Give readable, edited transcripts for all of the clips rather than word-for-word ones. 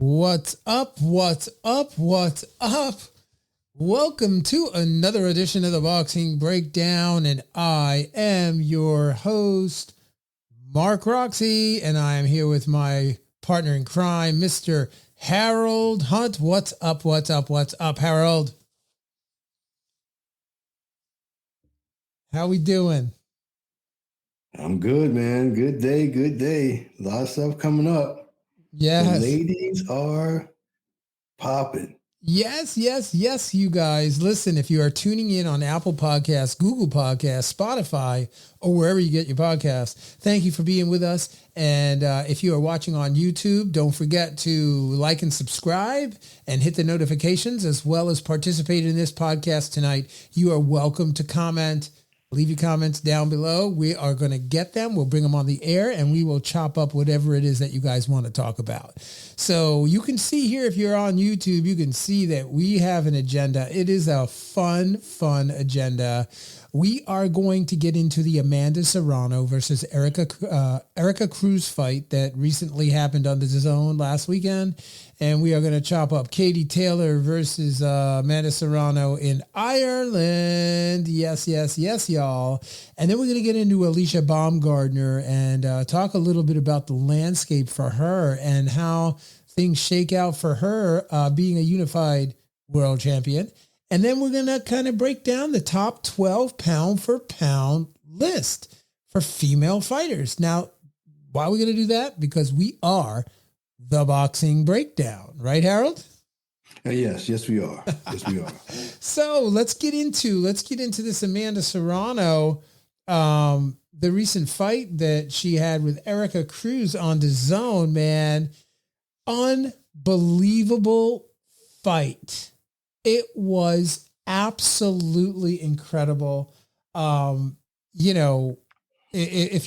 What's up? What's up? What's up? Welcome to another edition of the Boxing Breakdown, and I am your host, Mark Roxey, and I am here with my partner in crime, Mr. Harold Hunt. What's up? What's up? What's up, Harold? How we doing? I'm good, man. Good day, good day. A lot of stuff coming up. Yes. The ladies are popping. Yes, you guys. Listen, if you are tuning in on Apple Podcasts, Google Podcasts, Spotify, or wherever you get your podcasts, thank you for being with us. And if you are watching on YouTube, don't forget to like and subscribe and hit the notifications, as well as participate in this podcast tonight. You are welcome to comment. Leave your comments down below. We are going to get them. We'll bring them on the air and we will chop up whatever it is that you guys want to talk about. So you can see here, if you're on YouTube, you can see that we have an agenda. It is a fun agenda. We are going to get into the Amanda Serrano versus Erikca Cruz fight that recently happened on the DAZN last weekend. And we are going to chop up Katie Taylor versus Amanda Serrano in Ireland. Yes, y'all. And then we're going to get into Alycia Baumgardner and talk a little bit about the landscape for her and how things shake out for her being a unified world champion. And then we're going to kind of break down the top 12 pound for pound list for female fighters. Now, why are we going to do that? Because we are the Boxing Breakdown, right, Harold? Yes, we are. Yes, we are. So let's get into this Amanda Serrano, the recent fight that she had with Erikca Cruz on DAZN, man. Unbelievable fight. It was absolutely incredible. If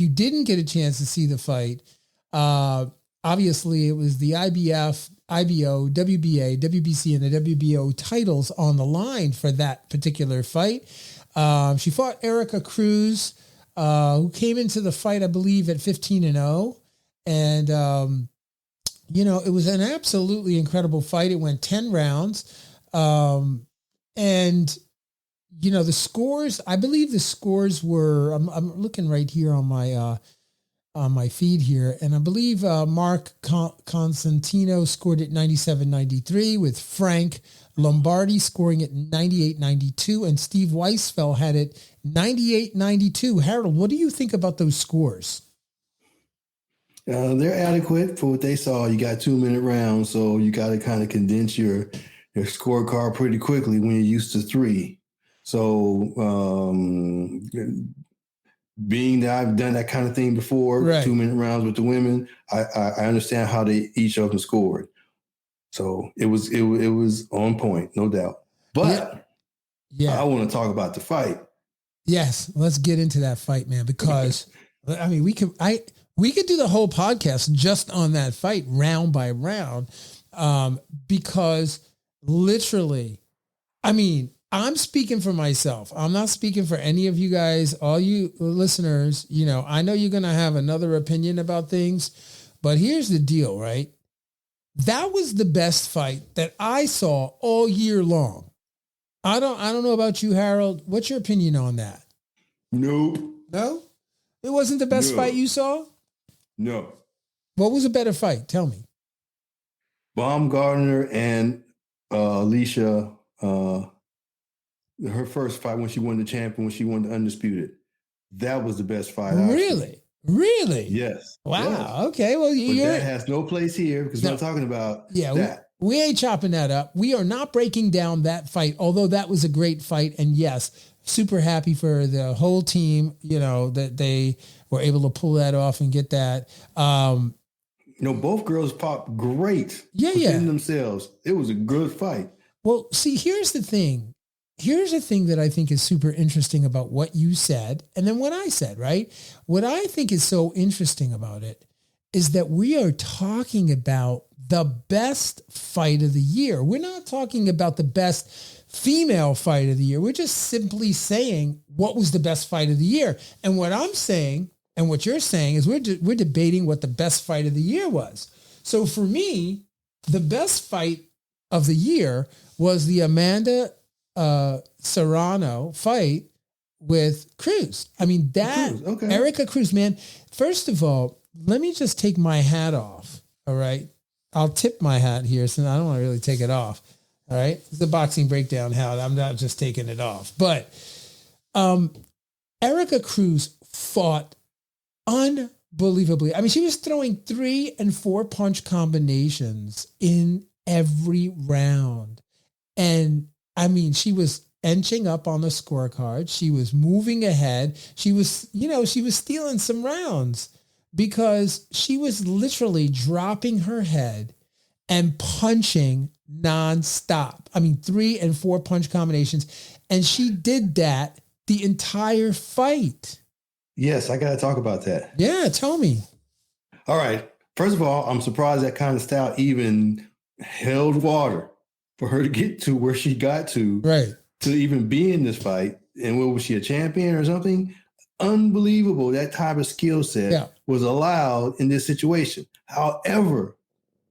you didn't get a chance to see the fight, obviously it was the IBF, IBO, WBA, WBC, and the WBO titles on the line for that particular fight. She fought Erikca Cruz, who came into the fight, I believe, at 15-0. And, it was an absolutely incredible fight. It went 10 rounds. The scores, I believe the scores were, I'm looking right here on my feed here. And I believe, Mark Constantino scored at 97-93 with Frank Lombardi scoring at 98-92 and Steve Weisfeld had it 98-92. Harold, what do you think about those scores? They're adequate for what they saw. You got 2-minute rounds, so you got to kind of condense your scorecard pretty quickly when you're used to 3. So being that I've done that kind of thing before, right. 2-minute rounds with the women, I understand how each of them scored. So it was on point, no doubt. But yeah. I want to talk about the fight. Yes, let's get into that fight, man, because I mean we could do the whole podcast just on that fight round by round, because literally, I mean, I'm speaking for myself. I'm not speaking for any of you guys, all you listeners. I know you're going to have another opinion about things, but here's the deal, right? That was the best fight that I saw all year long. I don't know about you, Harold. What's your opinion on that? Nope. No? It wasn't the best fight you saw? No. What was a better fight? Tell me. Baumgardner and Alycia, her first fight when she won the champion, when she won the undisputed. That was the best fight. Really? Really? Yes. Wow. Yes. Okay. Well, that has no place here because we're not talking about that. We ain't chopping that up. We are not breaking down that fight, although that was a great fight. And yes, super happy for the whole team, that they were able to pull that off and get that. Both girls popped great within themselves. It was a good fight. Well, see, here's the thing. Here's the thing that I think is super interesting about what you said and then what I said, right? What I think is so interesting about it is that we are talking about the best fight of the year. We're not talking about the best female fight of the year. We're just simply saying what was the best fight of the year. And what I'm saying and what you're saying is we're debating what the best fight of the year was. So for me, the best fight of the year was the Amanda Serrano fight with Cruz. I mean, Erikca Cruz, man. First of all, let me just take my hat off. All right. I'll tip my hat here since I don't want to really take it off. All right. It's the boxing breakdown hat. I'm not just taking it off. But Erikca Cruz fought unbelievably. I mean, she was throwing 3 and 4 punch combinations in every round. And I mean, she was inching up on the scorecard. She was moving ahead. She was stealing some rounds because she was literally dropping her head and punching nonstop. I mean, 3 and 4 punch combinations. And she did that the entire fight. Yes, I got to talk about that. Yeah, tell me. All right. First of all, I'm surprised that kind of style even held water for her to get to where she got to. Right. To even be in this fight. And what was she, a champion or something? Unbelievable. That type of skill set was allowed in this situation. However,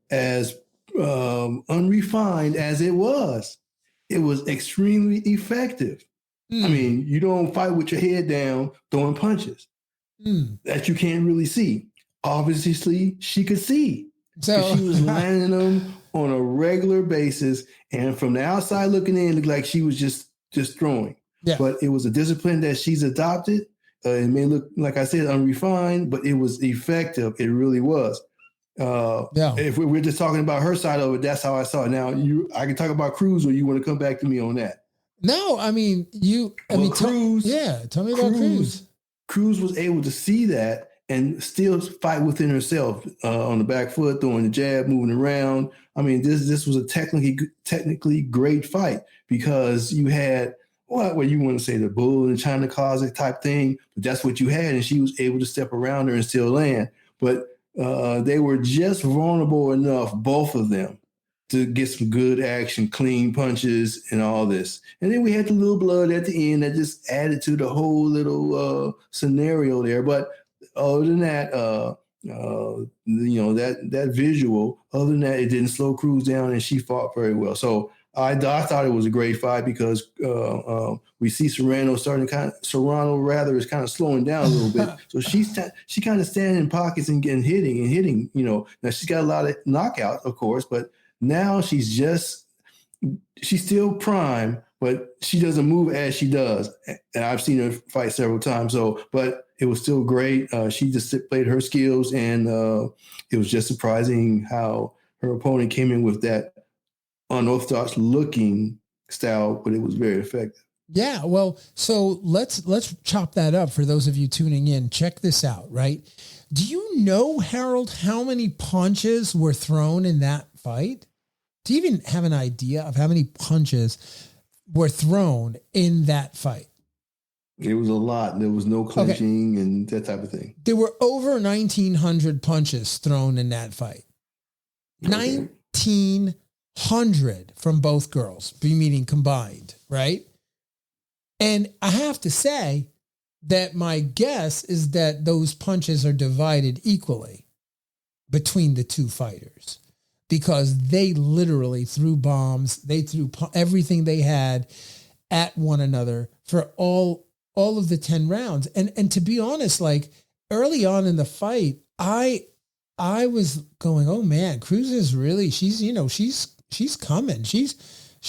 as unrefined as it was extremely effective. I mean, you don't fight with your head down throwing punches that you can't really see. Obviously, she could see. So she was landing them on a regular basis, and from the outside looking in, it looked like she was just throwing. Yeah. But it was a discipline that she's adopted. It may look, like I said, unrefined, but it was effective. It really was. If we're just talking about her side of it, that's how I saw it. Now, I can talk about Cruz, or you want to come back to me on that? No, I mean, Cruz. Tell me about Cruz. Cruz was able to see that and still fight within herself on the back foot, throwing the jab, moving around. I mean, this was a technically great fight because you had what you want to say, the bull in the China closet type thing, but that's what you had, and she was able to step around her and still land. But they were just vulnerable enough, both of them, to get some good action, clean punches, and all this. And then we had the little blood at the end that just added to the whole little scenario there. But other than that, that visual, other than that, it didn't slow Cruz down, and she fought very well. So I thought it was a great fight because we see Serrano is kind of slowing down a little bit. So she kind of standing in pockets and getting hitting. Now she's got a lot of knockouts, of course, but now she's still prime, but she doesn't move as she does. And I've seen her fight several times. But it was still great. She just played her skills, and it was just surprising how her opponent came in with that unorthodox looking style, but it was very effective. Yeah, well, so let's chop that up for those of you tuning in. Check this out, right? Do you know, Harold, how many punches were thrown in that fight? Do you even have an idea of how many punches were thrown in that fight? It was a lot. There was no clinching and that type of thing. There were over 1,900 punches thrown in that fight. 1,900 from both girls, meaning combined, right? And I have to say that my guess is that those punches are divided equally between the two fighters, because they literally threw bombs. They threw everything they had at one another for all of the 10 rounds. And to be honest, like early on in the fight, I was going, oh man, Cruz is really, she's coming. She's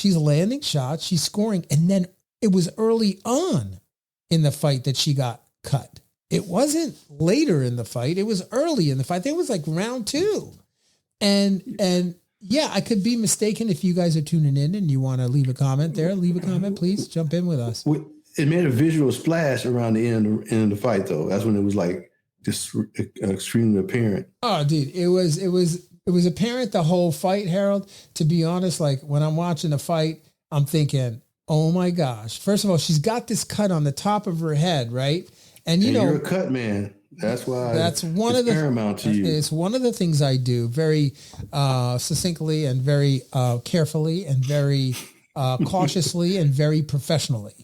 landing shots. She's scoring. And then it was early on in the fight that she got cut. It wasn't later in the fight. It was early in the fight. It was like round 2. And yeah, I could be mistaken. If you guys are tuning in and you want to leave a comment there, leave a comment, please jump in with us. It made a visual splash around the end of the fight, though. That's when it was like just extremely apparent. Oh, dude, it was apparent the whole fight, Harold. To be honest, like when I'm watching the fight, I'm thinking, oh my gosh. First of all, she's got this cut on the top of her head, right? And you're a cut man. That's why that's one of the paramount to you. It's one of the things I do very succinctly and very carefully and very cautiously and very professionally.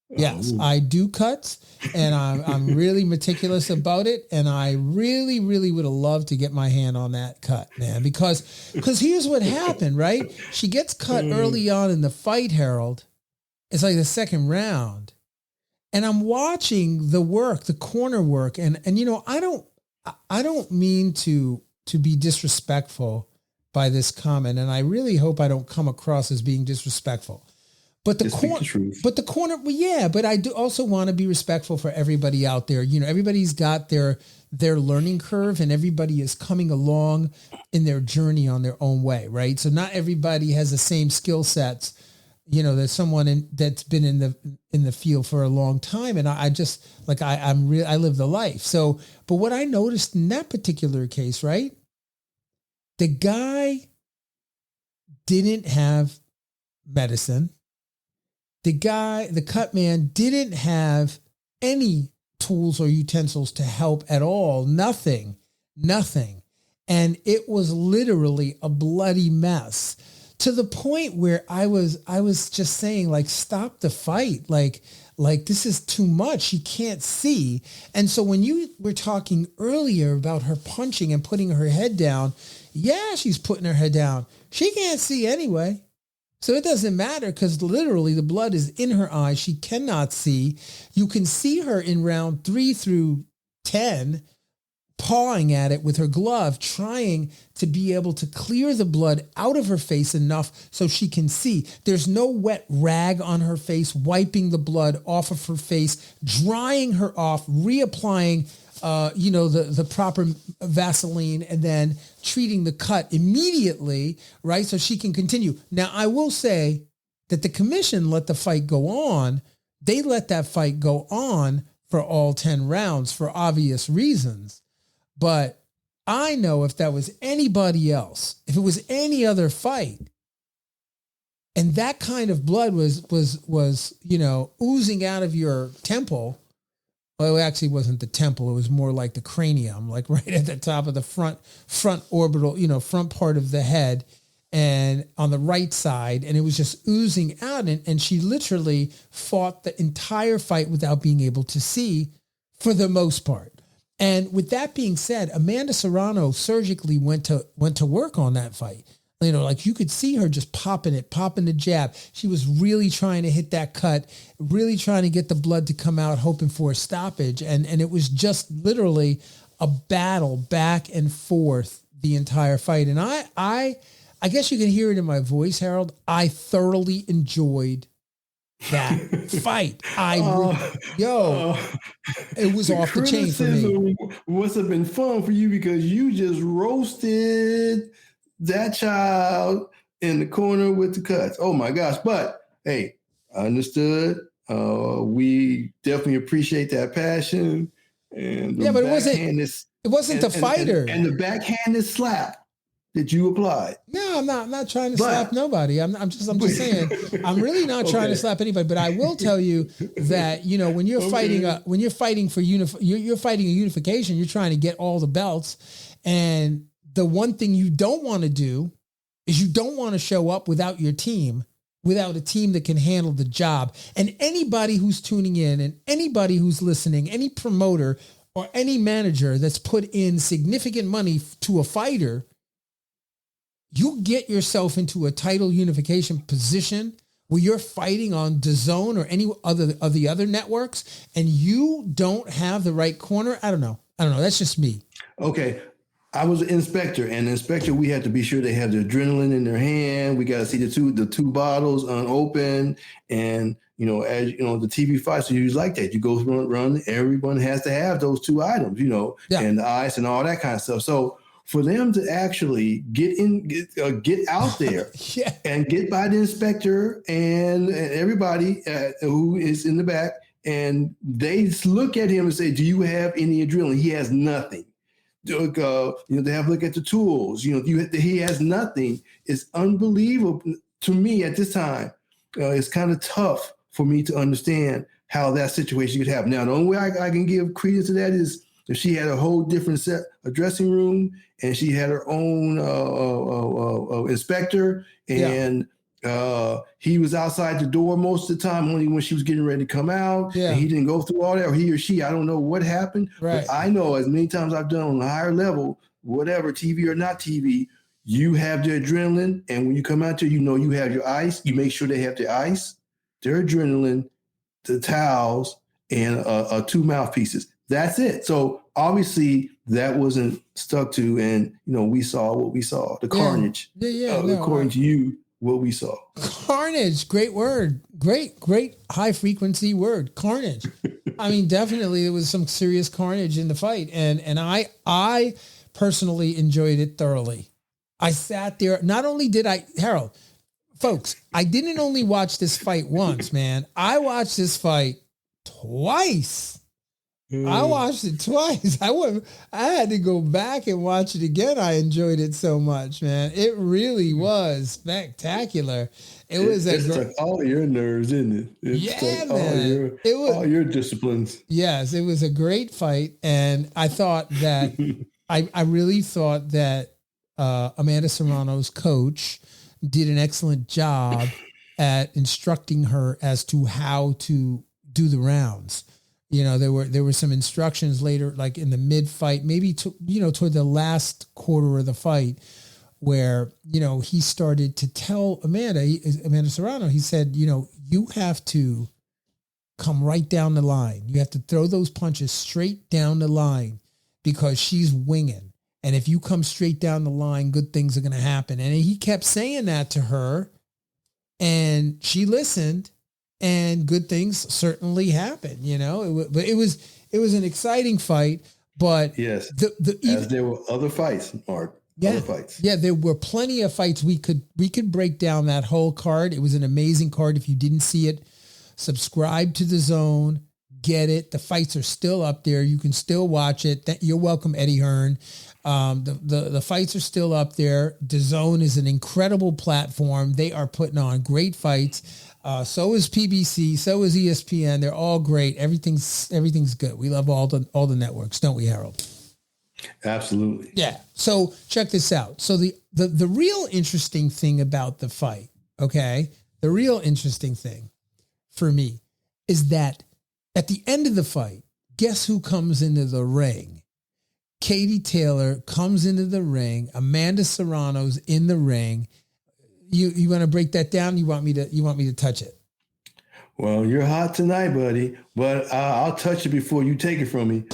Yes, Oh. I do cuts, and I'm really meticulous about it. And I really, really would have loved to get my hand on that cut, man, because here's what happened, right? She gets cut early on in the fight, Harold. It's like the second round. And I'm watching the work, the corner work. And I don't mean to be disrespectful by this comment. And I really hope I don't come across as being disrespectful. But the corner, well, yeah, but I do also want to be respectful for everybody out there. Everybody's got their learning curve, and everybody is coming along in their journey on their own way. Right. So not everybody has the same skill sets. There's someone that's been in the field for a long time. And I just like, I live the life. So, but what I noticed in that particular case, right? The guy didn't have medicine. The cut man didn't have any tools or utensils to help at all. Nothing. And it was literally a bloody mess, to the point where I was just saying, like, stop the fight. Like this is too much. She can't see. And so when you were talking earlier about her punching and putting her head down, yeah, she's putting her head down. She can't see anyway. So it doesn't matter, because literally the blood is in her eyes. She cannot see. You can see her in round 3 through 10 pawing at it with her glove, trying to be able to clear the blood out of her face enough so she can see. There's no wet rag on her face, wiping the blood off of her face, drying her off, reapplying the proper Vaseline, and then treating the cut immediately, right? So she can continue. Now, I will say that the commission let the fight go on. They let that fight go on for all 10 rounds for obvious reasons. But I know if that was anybody else, if it was any other fight, and that kind of blood was oozing out of your temple. Well, it actually wasn't the temple. It was more like the cranium, like right at the top of the front orbital, front part of the head, and on the right side. And it was just oozing out. And she literally fought the entire fight without being able to see for the most part. And with that being said, Amanda Serrano surgically went to work on that fight. Like you could see her just popping the jab. She was really trying to hit that cut, really trying to get the blood to come out, hoping for a stoppage. And it was just literally a battle back and forth the entire fight. And I guess you can hear it in my voice, Harold. I thoroughly enjoyed that fight. It was off the chain for me. Must have been fun for you, because you just roasted that child in the corner with the cuts. Oh my gosh. But hey, I understood. We definitely appreciate that passion. And but it wasn't the fighter. And the backhanded slap that you applied. No, I'm not trying to slap nobody. I'm just saying, I'm really not trying to slap anybody, but I will tell you that, when you're fighting you're fighting a unification, you're trying to get all the belts. And the one thing you don't want to do is you don't want to show up without your team, without a team that can handle the job. And anybody who's tuning in and anybody who's listening, any promoter or any manager that's put in significant money to a fighter, you get yourself into a title unification position where you're fighting on DAZN or any other of the other networks, and you don't have the right corner. I don't know. That's just me. Okay. I was an inspector, and the inspector, we had to be sure they have the adrenaline in their hand. We got to see the two bottles unopened, and as the TV fights are usually like that. You go run, everyone has to have those two items, and the ice and all that kind of stuff. So for them to actually get out there and get by the inspector and everybody who is in the back, and they look at him and say, "Do you have any adrenaline?" He has nothing. They have a look at the tools. He has nothing. It's unbelievable to me at this time. It's kind of tough for me to understand how that situation could happen. Now, the only way I can give credence to that is if she had a whole different a dressing room, and she had her own inspector, and he was outside the door most of the time, only when she was getting ready to come out. Yeah. And he didn't go through all that, or he or she. I don't know what happened. Right. But I know as many times I've done on a higher level, whatever, TV or not TV, you have the adrenaline. And when you come out there, you know you have your ice. You make sure they have the ice, their adrenaline, the towels, and 2 mouthpieces. That's it. So obviously that wasn't stuck to, and we saw what we saw, the carnage. According to you, what we saw. Carnage, great word. Great high frequency word. Carnage. I mean, definitely there was some serious carnage in the fight. And I personally enjoyed it thoroughly. I sat there. Not only did Harold, folks, I didn't only watch this fight once, man. I watched this fight twice. I watched it twice. I had to go back and watch it again. I enjoyed it so much, man. It really was spectacular. It's like all your nerves, isn't it? Man. All your disciplines. Yes, it was a great fight. And I thought that, I really thought that Amanda Serrano's coach did an excellent job at instructing her as to how to do the rounds. There were some instructions later, like in the mid fight, maybe toward the last quarter of the fight, where he started to tell Amanda Serrano. He said, you have to come right down the line. You have to throw those punches straight down the line because she's winging. And if you come straight down the line, good things are going to happen. And he kept saying that to her, and she listened. And good things certainly happened, but it was an exciting fight. But yes, as there were other fights, Mark. Yeah, other fights. Yeah, there were plenty of fights. We could break down that whole card. It was an amazing card. If you didn't see it, subscribe to the Zone. Get it. The fights are still up there. You can still watch it. You're welcome, Eddie Hearn. The fights are still up there. The Zone is an incredible platform. They are putting on great fights. So is PBC, so is ESPN. They're all great. Everything's good. We love all the networks, don't we, Harold? Absolutely. Yeah. So check this out. So the real interesting thing about the fight, okay? The real interesting thing for me is that at the end of the fight, guess who comes into the ring? Katie Taylor comes into the ring. Amanda Serrano's in the ring. You want to break that down? You want me to touch it? Well, you're hot tonight, buddy, but I'll touch it before you take it from me.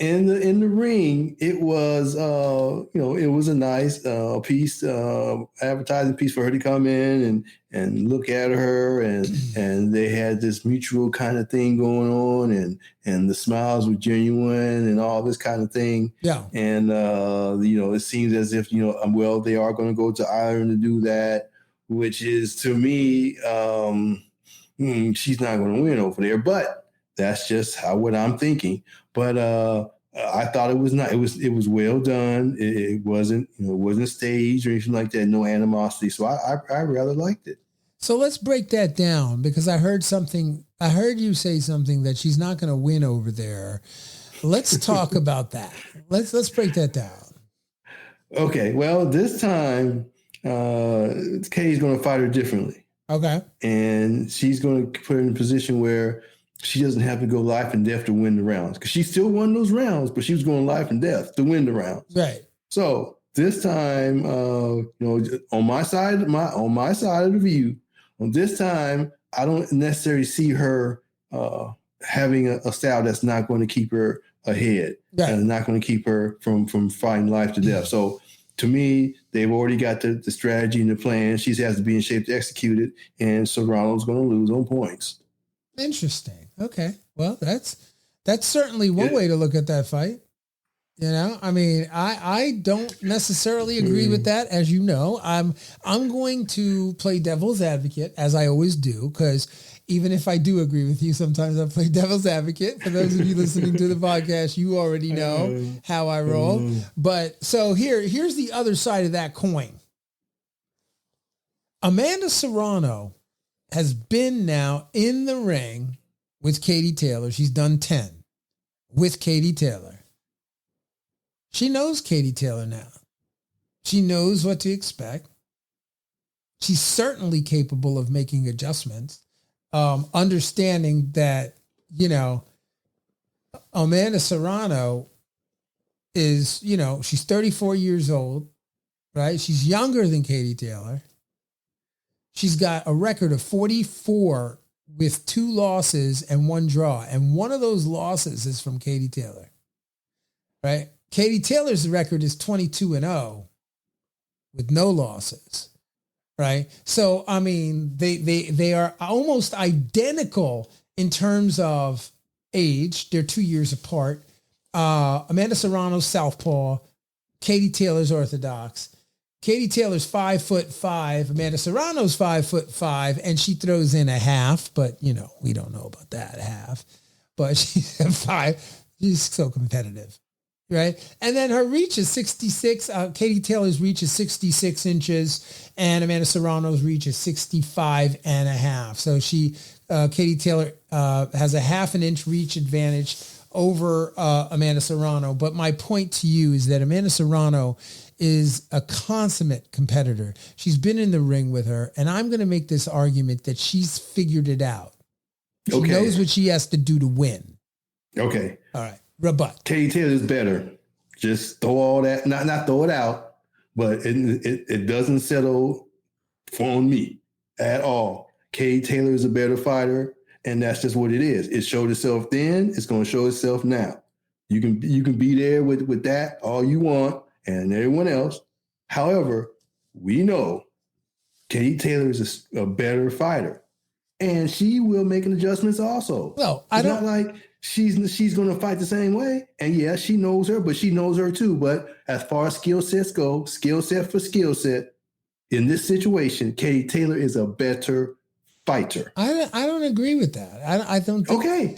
In the ring, it was it was a nice piece, advertising piece for her to come in and look at her, and they had this mutual kind of thing going on, and the smiles were genuine and all this kind of thing. Yeah, and it seems as if they are going to go to Ireland to do that, which is to me. She's not going to win over there, but that's just what I'm thinking. But I thought it was not. It was well done. It wasn't staged or anything like that. No animosity. So I rather liked it. So let's break that down, because I heard something. I heard you say something that she's not going to win over there. Let's talk about that. Let's break that down. Okay. Well, this time Katie's going to fight her differently. Okay. And she's going to put her in a position where she doesn't have to go life and death to win the rounds, because she still won those rounds, but she was going life and death to win the rounds. Right. So this time, on my side of the view, on this time, I don't necessarily see her having a style that's not going to keep her ahead, right, and not going to keep her from fighting life to death. So to me, they've already got the strategy and the plan. She has to be in shape to execute it, and Serrano's going to lose on points. Interesting. Okay. Well, that's certainly one way to look at that fight. I mean, I don't necessarily agree with that. As you know, I'm going to play devil's advocate, as I always do, because even if I do agree with you, sometimes I play devil's advocate. For those of you listening to the podcast, you already know how I roll. But so here's the other side of that coin. Amanda Serrano has been now in the ring with Katie Taylor. She's done 10 with Katie Taylor. She knows Katie Taylor now. She knows what to expect. She's certainly capable of making adjustments, understanding that, Amanda Serrano is, she's 34 years old, right? She's younger than Katie Taylor. She's got a record of 44 with 2 losses and 1 draw. And one of those losses is from Katie Taylor, right? Katie Taylor's record is 22-0 with no losses, right? So, I mean, they are almost identical in terms of age. They're 2 years apart. Amanda Serrano's southpaw. Katie Taylor's orthodox. Katie Taylor's 5'5", Amanda Serrano's 5'5", and she throws in a half, but we don't know about that half. But she's 5. She's so competitive, right? And then her reach is 66. Katie Taylor's reach is 66 inches, and Amanda Serrano's reach is 65.5. So Katie Taylor has a half an inch reach advantage over Amanda Serrano. But my point to you is that Amanda Serrano is a consummate competitor. She's been in the ring with her, and I'm going to make this argument that she's figured it out. She knows what she has to do to win. Okay. All right. Rebut. Katie Taylor's better. Just throw all that, not throw it out, but it doesn't settle on me at all. Katie Taylor is a better fighter, and that's just what it is. It showed itself then. It's going to show itself now. You can be there with that all you want, and everyone else. However, we know Katie Taylor is a better fighter, and she will make adjustments also. Well, it's not like she's going to fight the same way. And yeah, she knows her, but she knows her too. But as far as skill sets go, skill set for skill set, in this situation, Katie Taylor is a better fighter. I don't agree with that. I don't think. Okay.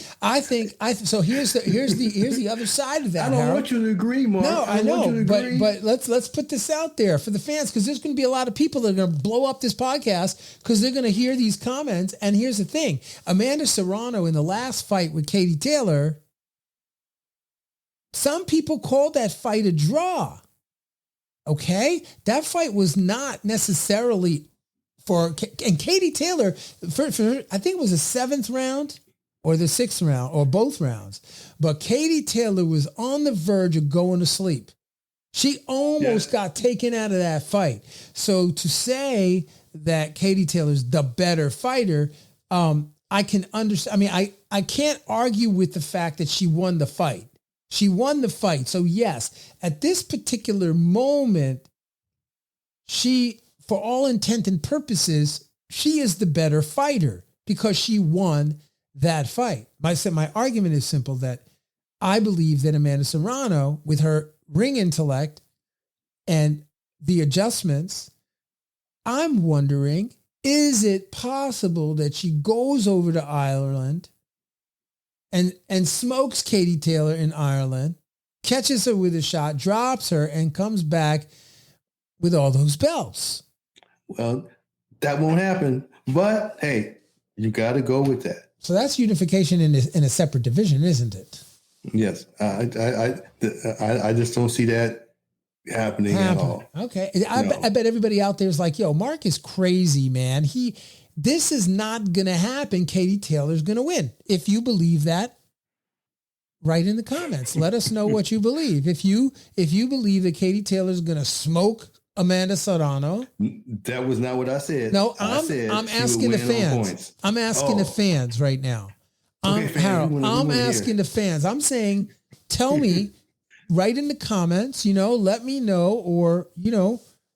So here's the other side of that. I don't want you to agree, Mark. No, I know, but let's put this out there for the fans, because there's going to be a lot of people that are going to blow up this podcast because they're going to hear these comments. And here's the thing: Amanda Serrano in the last fight with Katie Taylor, some people called that fight a draw. Okay, that fight was not necessarily. And Katie Taylor, for I think it was the 7th round or the 6th round or both rounds, but Katie Taylor was on the verge of going to sleep. She almost got taken out of that fight. So to say that Katie Taylor's the better fighter, I can understand. I mean, I can't argue with the fact that she won the fight. She won the fight. So yes, at this particular moment, for all intent and purposes, she is the better fighter because she won that fight. My argument is simple, that I believe that Amanda Serrano, with her ring intellect and the adjustments, I'm wondering, is it possible that she goes over to Ireland and smokes Katie Taylor in Ireland, catches her with a shot, drops her, and comes back with all those belts? Well, that won't happen. But hey, you got to go with that. So that's unification in a separate division, isn't it? Yes, I just don't see that happening at all. Okay, I bet everybody out there is like, "Yo, Mark is crazy, man. This is not going to happen. Katie Taylor's going to win." If you believe that, write in the comments. Let us know what you believe. If you believe that Katie Taylor's going to smoke Amanda Serrano. That was not what I said. No, I'm asking the fans. I'm asking the fans right now. Harold, I'm asking the fans. I'm saying, tell me, write in the comments, let me know, or,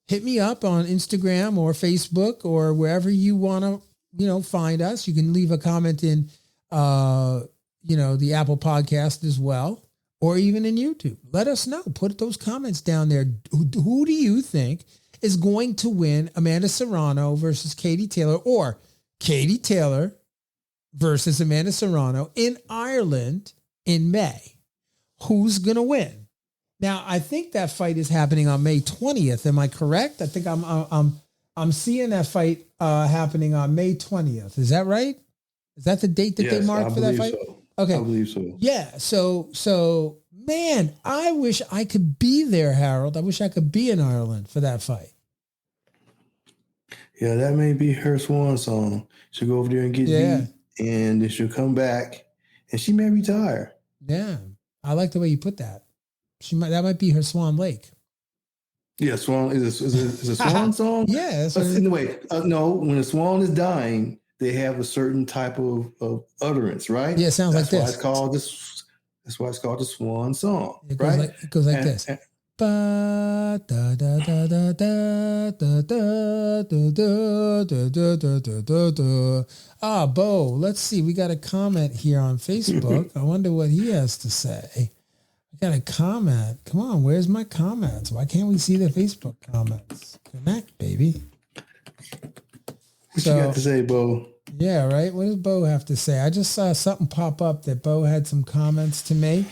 hit me up on Instagram or Facebook or wherever you want to, find us. You can leave a comment in, the Apple podcast as well, or even in YouTube. Let us know. Put those comments down there. Who do you think is going to win, Amanda Serrano versus Katie Taylor, or Katie Taylor versus Amanda Serrano in Ireland in May? Who's going to win? Now, I think that fight is happening on May 20th. Am I correct? I think I'm seeing that fight happening on May 20th. Is that right? Is that the date that they marked for that fight? So. Okay. I believe so. Yeah. So, man, I wish I could be there, Harold. I wish I could be in Ireland for that fight. Yeah, that may be her swan song. She'll go over there and get beat, and then she'll come back, and she may retire. Yeah, I like the way you put that. That might be her Swan Lake. Yeah, swan is a swan song. Yeah. Anyway, no. When a swan is dying, they have a certain type of utterance, right? Yeah, it sounds like this. That's why it's called the swan song. It goes right? it goes like this. Ba da da da da da da da da da da da da. Ah, Bo, let's see. We got a comment here on Facebook. I wonder what he has to say. I got a comment. Come on, where's my comments? Why can't we see the Facebook comments? Connect, baby. What you got to say, Bo? Yeah, right. What does Bo have to say? I just saw something pop up that Bo had some comments to make.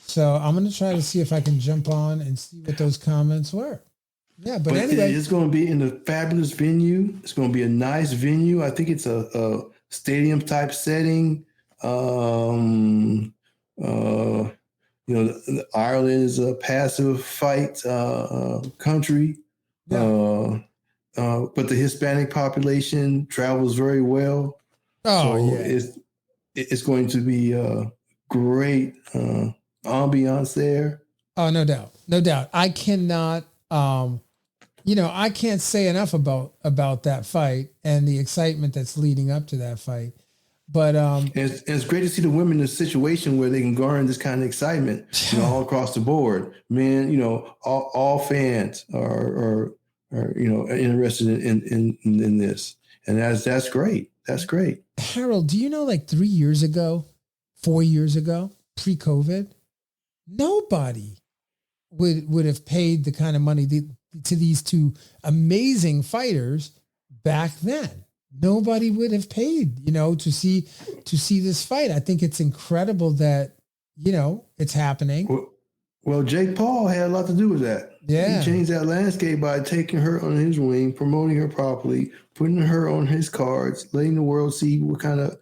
So I'm going to try to see if I can jump on and see what those comments were. Yeah, but anyway. It's going to be in a fabulous venue. It's going to be a nice venue. I think it's a stadium type setting. Ireland is a passive fight country. Yeah. But the Hispanic population travels very well. Oh, so yeah. It's going to be great ambiance there. Oh, no doubt. No doubt. I cannot, I can't say enough about that fight and the excitement that's leading up to that fight. But it's great to see the women in a situation where they can garner this kind of excitement, all across the board. Men, all fans are interested in this, and that's great. That's great. Harold, do you know, like 3 years ago, 4 years ago, pre-COVID, nobody would have paid the kind of money to these two amazing fighters back then. Nobody would have paid, to see this fight. I think it's incredible that, it's happening. Well, Jake Paul had a lot to do with that. Yeah. He changed that landscape by taking her on his wing, promoting her properly, putting her on his cards, letting the world see what kind of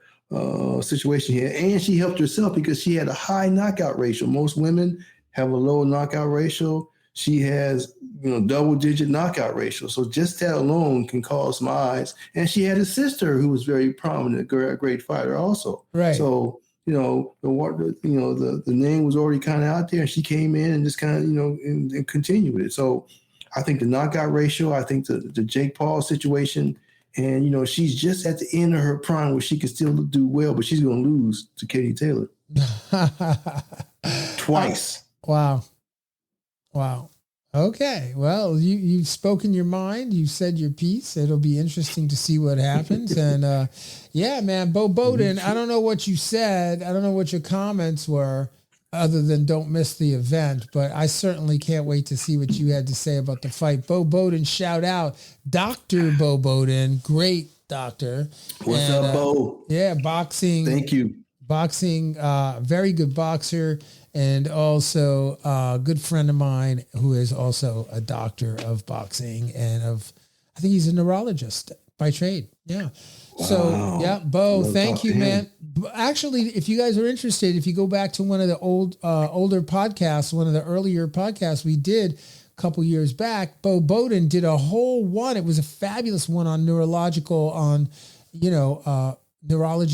situation he had. And she helped herself because she had a high knockout ratio. Most women have a low knockout ratio. She has, double-digit knockout ratio. So just that alone can cause some eyes. And she had a sister who was very prominent, a great fighter also. Right. So, the name was already kind of out there, and she came in and just kind of, and continued with it. So I think the knockout ratio, I think the Jake Paul situation, and, she's just at the end of her prime where she can still do well, but she's going to lose to Katie Taylor. Twice. Wow. Okay. Well, you've spoken your mind. You've said your piece. It'll be interesting to see what happens. And yeah, man, Bo Bowden, I don't know what you said. I don't know what your comments were other than don't miss the event, but I certainly can't wait to see what you had to say about the fight. Bo Bowden, shout out. Dr. Bo Bowden, great doctor. What's up, Bo? Yeah, boxing. Thank you. Boxing, very good boxer. And also a good friend of mine who is also a doctor of boxing and I think he's a neurologist by trade. Yeah. Wow. So yeah, Bo, thank you, man. Actually, if you guys are interested, if you go back to one of the older podcasts, one of the earlier podcasts we did a couple years back, Bo Bowden did a whole one. It was a fabulous one on neurology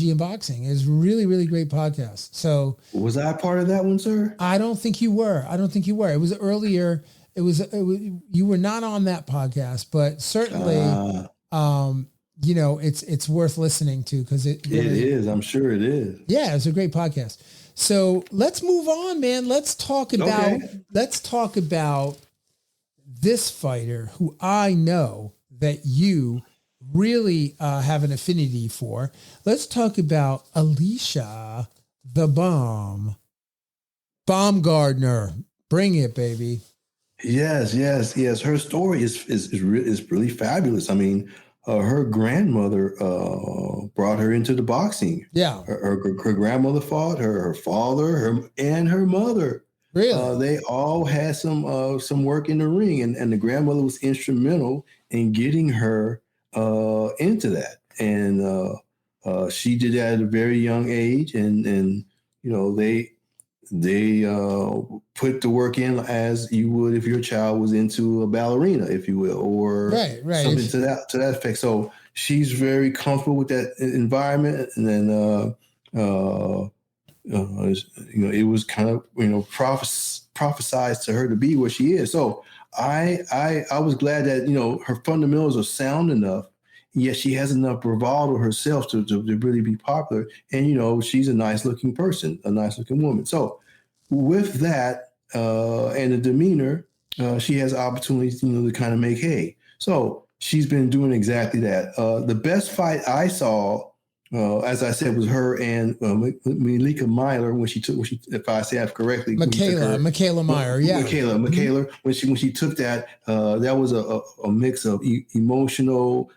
and boxing. Is really, really great podcast. So was I part of that one, sir? I don't think you were. It was earlier. It was you were not on that podcast, but certainly, it's worth listening to because it is. I'm sure it is. Yeah, it's a great podcast. So let's move on, man. Let's talk about this fighter who I know that you really have an affinity for. Let's talk about Alycia the Baumgardner. Bring it, baby. Yes. Her story is really fabulous. I mean, her grandmother brought her into the boxing. Yeah, her grandmother fought. Her father, and her mother. Really, they all had some work in the ring, and the grandmother was instrumental in getting her into that, and she did that at a very young age, and they put the work in as you would if your child was into a ballerina, if you will, or something to that effect. So she's very comfortable with that environment, and then it was kind of prophesized to her to be where she is. So I was glad that her fundamentals are sound enough, yet she has enough bravado herself to really be popular. And she's a nice looking person, a nice looking woman. So with that and the demeanor, she has opportunities to kind of make hay. So she's been doing exactly that. The best fight I saw, as I said, was her and Mikaela Meyer when she, if I say it correctly, Mikaela Meyer, yeah, Mikaela, when she took that, that was a mix of emotional,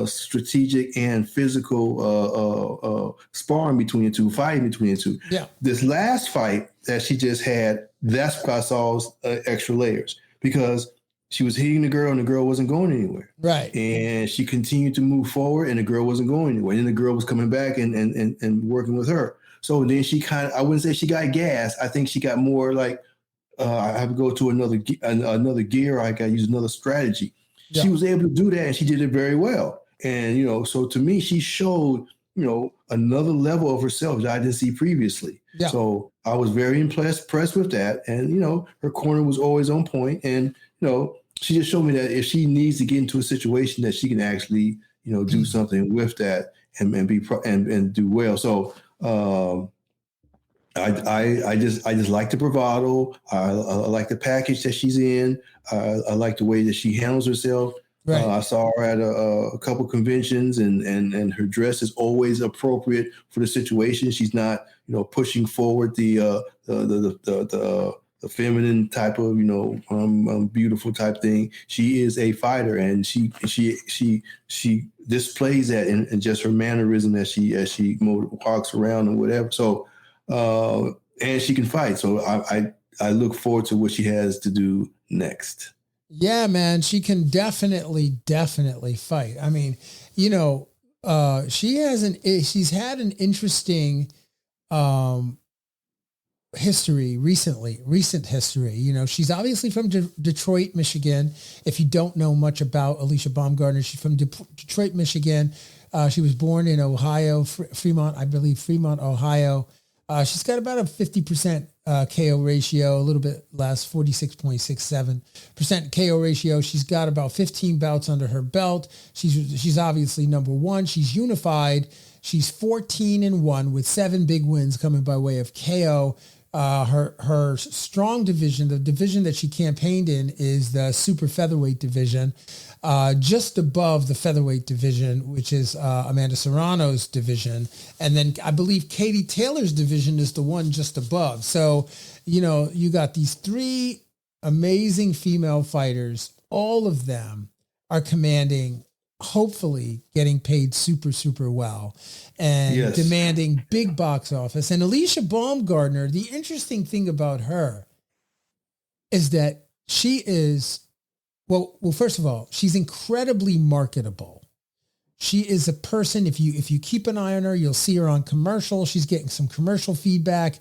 strategic, and physical sparring between the two, fighting between the two. Yeah, this last fight that she just had, that's what I saw extra layers, because she was hitting the girl and the girl wasn't going anywhere. Right. And she continued to move forward and the girl wasn't going anywhere. And the girl was coming back and working with her. So then she I wouldn't say she got gas. I think she got more like, I have to go to another gear. I got to use another strategy. Yeah. She was able to do that and she did it very well. And, so to me, she showed, another level of herself that I didn't see previously. Yeah. So I was very impressed with that. And, her corner was always on point. And, she just showed me that if she needs to get into a situation that she can actually, do something with that and do well. So I just like the bravado. I like the package that she's in. I like the way that she handles herself. Right. I saw her at a couple conventions, and her dress is always appropriate for the situation. She's not, pushing forward the feminine type of, beautiful type thing. She is a fighter, and she displays that in just her mannerism as she walks around and whatever. So, and she can fight. So I look forward to what she has to do next. Yeah, man, she can definitely fight. I mean, she's had an interesting recent history. She's obviously from Detroit, Michigan. If you don't know much about Alycia Baumgardner, she's from Detroit, Michigan. She was born in Ohio, Fremont, Ohio. She's got about a 50% KO ratio, a little bit less, 46.67% KO ratio. She's got about 15 bouts under her belt. She's obviously number one. She's unified. She's 14-1 with 7 big wins coming by way of KO. Her strong division, the division that she campaigned in, is the super featherweight division, just above the featherweight division, which is Amanda Serrano's division. And then I believe Katie Taylor's division is the one just above. So, you got these 3 amazing female fighters. All of them are commanding, hopefully getting paid super, super well and demanding big box office. And Alycia Baumgardner, the interesting thing about her is that she is, well, first of all, she's incredibly marketable. She is a person, if you keep an eye on her, you'll see her on commercials. She's getting some commercial feedback.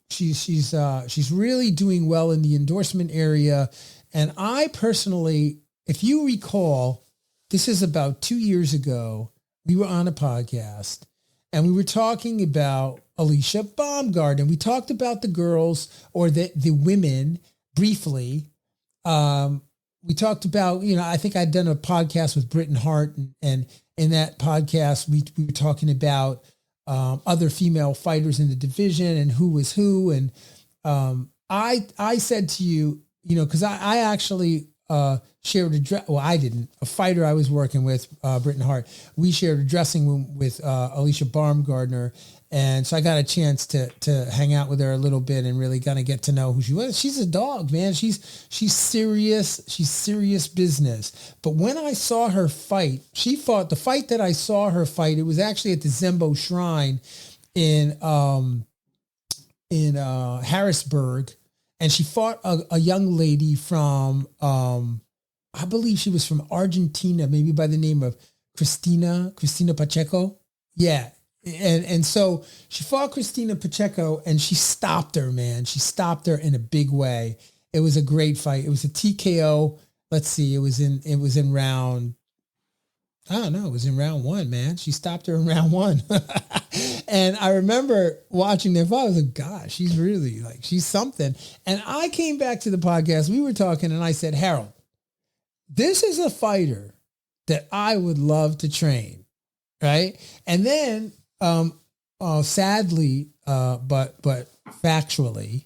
She's really doing well in the endorsement area. And I personally, if you recall, this is about 2 years ago, we were on a podcast and we were talking about Alycia Baumgardner. We talked about the girls or the women briefly. We talked about, I think I'd done a podcast with Britton Hart, and in that podcast, we were talking about other female fighters in the division and who was who. And I said to you, because I actually shared I didn't. A fighter I was working with, Britton Hart, we shared a dressing room with Alycia Baumgardner. And so I got a chance to hang out with her a little bit and really kind of get to know who she was. She's a dog, man. She's serious. She's serious business. But when I saw her fight, the fight that I saw her fight, it was actually at the Zembo Shrine in Harrisburg. And she fought a young lady from, I believe she was from Argentina, maybe by the name of Cristina Pacheco. Yeah. And so she fought Christina Pacheco and she stopped her, man. She stopped her in a big way. It was a great fight. It was a TKO. Let's see. It was in round, I don't know. It was in round 1, man. She stopped her in round 1. And I remember watching their fight. I was like, gosh, she's really like, she's something. And I came back to the podcast. We were talking and I said, Harold, this is a fighter that I would love to train. Right. And then, sadly, but factually,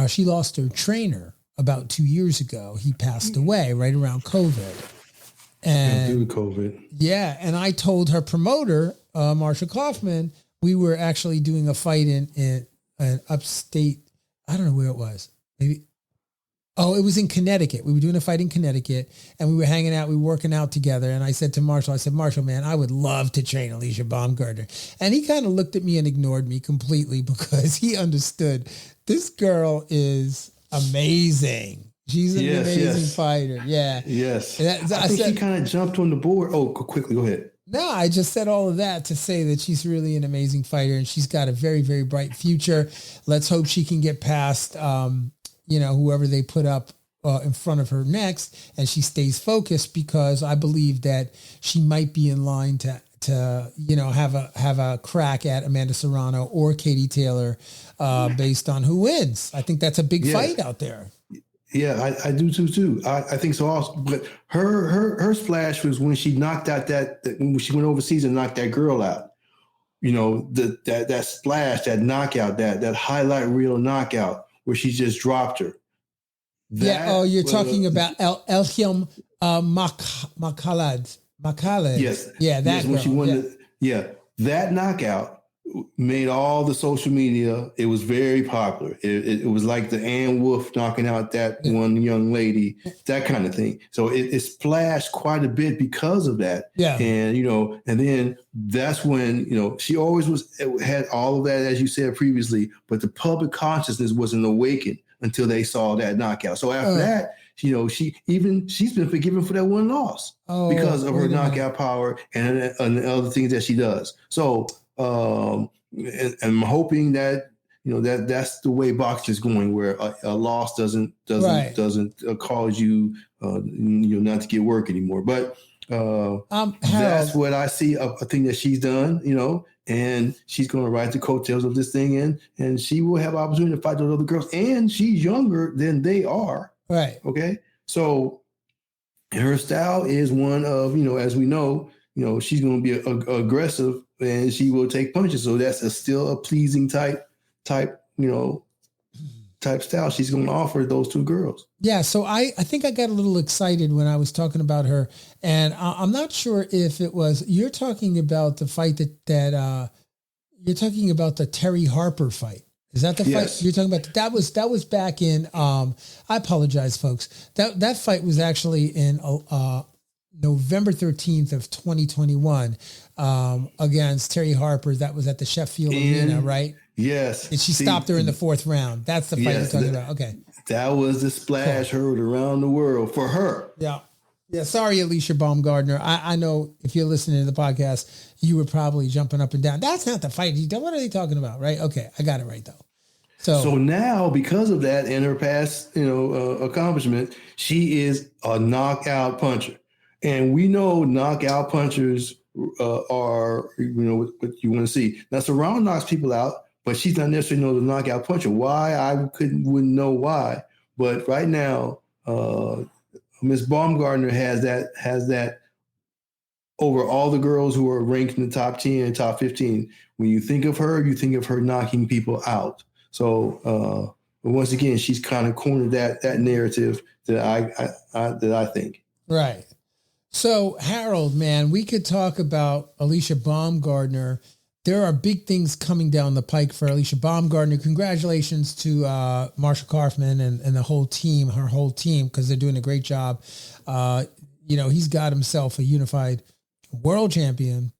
she lost her trainer about 2 years ago. He passed away right around COVID. And due to COVID. Yeah. And I told her promoter, Marsha Kaufman, we were actually doing a fight in an upstate. I don't know where it was. Maybe. Oh, it was in Connecticut. We were doing a fight in Connecticut and we were hanging out. We were working out together. And I said to Marshall, Marshall, man, I would love to train Alycia Baumgardner. And he kind of looked at me and ignored me completely because he understood this girl is amazing. She's an amazing fighter. Yeah. Yes. I think she kind of jumped on the board. Oh, quickly. Go ahead. No, I just said all of that to say that she's really an amazing fighter and she's got a very, very bright future. Let's hope she can get past, whoever they put up in front of her next, and she stays focused because I believe that she might be in line to have a crack at Amanda Serrano or Katie Taylor based on who wins. I think that's a big fight out there. Yeah, I do too. I think so also. But her splash was when she knocked out when she went overseas and knocked that girl out. That splash, that knockout, that highlight reel knockout where she just dropped her. You're talking about Elham Mikaela. Yes. Yeah, that when she won that knockout made all the social media. It was very popular. It was like the Ann Wolf knocking out that one young lady, that kind of thing. So it splashed quite a bit because of that. Yeah. And, and then that's when, she always had all of that, as you said previously, but the public consciousness wasn't awakened until they saw that knockout. So after that, she's been forgiven for that one loss because of her knockout power and the other things that she does. So, and I'm hoping that that's the way boxing is going, where a loss doesn't cause you not to get work anymore. But that's what I see a thing that she's done, and she's going to ride the coattails of this thing, and she will have opportunity to fight those other girls, and she's younger than they are. Right. Okay. So her style is one of, as we know, she's going to be aggressive and she will take punches. So that's still a pleasing type style she's going to offer those two girls. Yeah. So I think I got a little excited when I was talking about her, and I'm not sure if it was, you're talking about the fight that you're talking about the Terry Harper fight. Is that the fight you're talking about? That was back in, I apologize, folks. That fight was actually in November 13th of 2021 against Terry Harper. That was at the Sheffield Arena, right? Yes. And she stopped her in the 4th round. That's the fight you're talking about. Okay. That was the splash heard around the world for her. Yeah. Yeah. Sorry, Alycia Baumgardner. I know if you're listening to the podcast, you were probably jumping up and down. That's not the fight. What are they talking about? Right. Okay. I got it right though. So now, because of that and her past, accomplishment, she is a knockout puncher. And we know knockout punchers are, what you want to see. Now, Serrano knocks people out, but she's not necessarily the knockout puncher. Why? I wouldn't know why. But right now, Miss Baumgardner has that over all the girls who are ranked in the top 10 and top 15. When you think of her knocking people out. So once again, she's kind of cornered that narrative that I think. Right. So Harold, man, we could talk about Alycia Baumgardner. There are big things coming down the pike for Alycia Baumgardner. Congratulations to Marsha Kaufman and the whole team, her whole team, because they're doing a great job. He's got himself a unified world champion,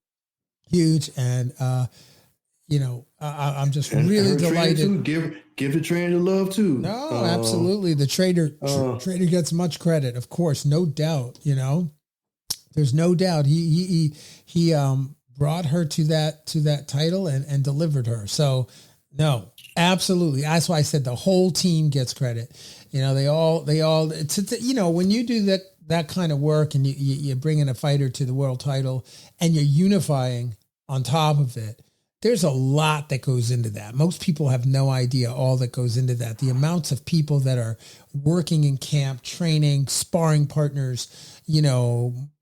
huge, and I'm just really delighted. Give the trainer the love too. No, absolutely. The trainer gets much credit, of course, no doubt. There's no doubt. He brought her to that title and delivered her. So no, absolutely. That's why I said the whole team gets credit. They all, when you do that kind of work and you bring in a fighter to the world title and you're unifying on top of it, there's a lot that goes into that. Most people have no idea all that goes into that. The amounts of people that are working in camp, training, sparring partners,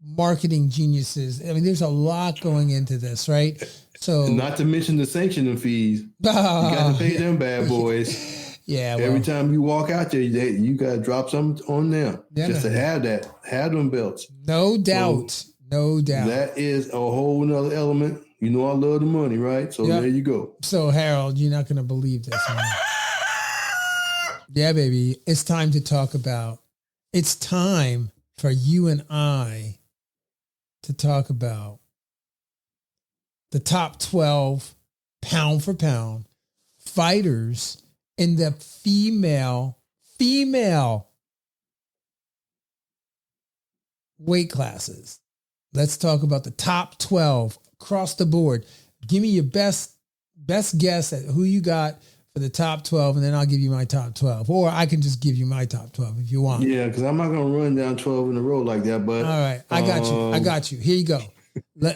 marketing geniuses. I mean, there's a lot going into this, right? So, not to mention the sanctioning fees. You got to pay them bad boys. Yeah. Every time you walk out there, you got to drop something on them just to have them belts. No doubt. So, no doubt. That is a whole nother element. I love the money, right? So there you go. So Harold, you're not going to believe this, man. Yeah, baby. It's time for you and I to talk about the top 12 pound for pound fighters in the female weight classes. Let's talk about the top 12 across the board. Give me your best guess at who you got for the top 12, and then I'll give you my top 12. Or I can just give you my top 12 if you want. Yeah, because I'm not going to run down 12 in a row like that. But all right, I got you. Here you go.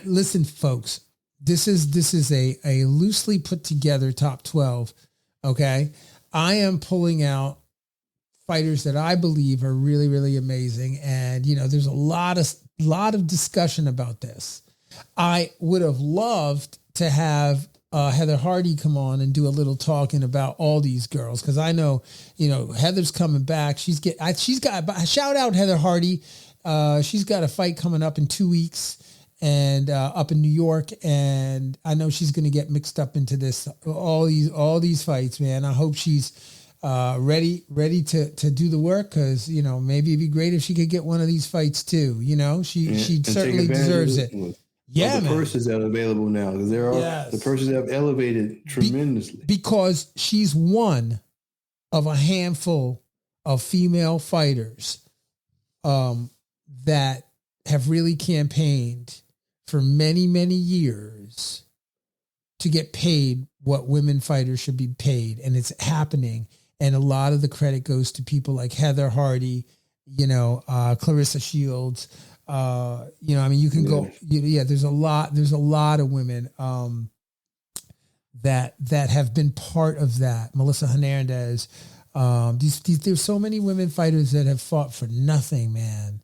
Listen, folks. This is a loosely put together top 12. Okay, I am pulling out fighters that I believe are really, really amazing, and there's a lot of discussion about this. I would have loved to have Heather Hardy come on and do a little talking about all these girls, because I know Heather's coming back. She's got shout out Heather Hardy. She's got a fight coming up in 2 weeks and up in New York, and I know she's going to get mixed up into this all these fights, man. I hope she's ready to do the work, because maybe it'd be great if she could get one of these fights too. She certainly deserves it. Yeah, the purses that are available now, because the purses have elevated tremendously. Because she's one of a handful of female fighters that have really campaigned for many, many years to get paid what women fighters should be paid, and it's happening. And a lot of the credit goes to people like Heather Hardy, Claressa Shields. You can go. There's a lot of women that have been part of that. Melissa Hernandez. There's so many women fighters that have fought for nothing, man,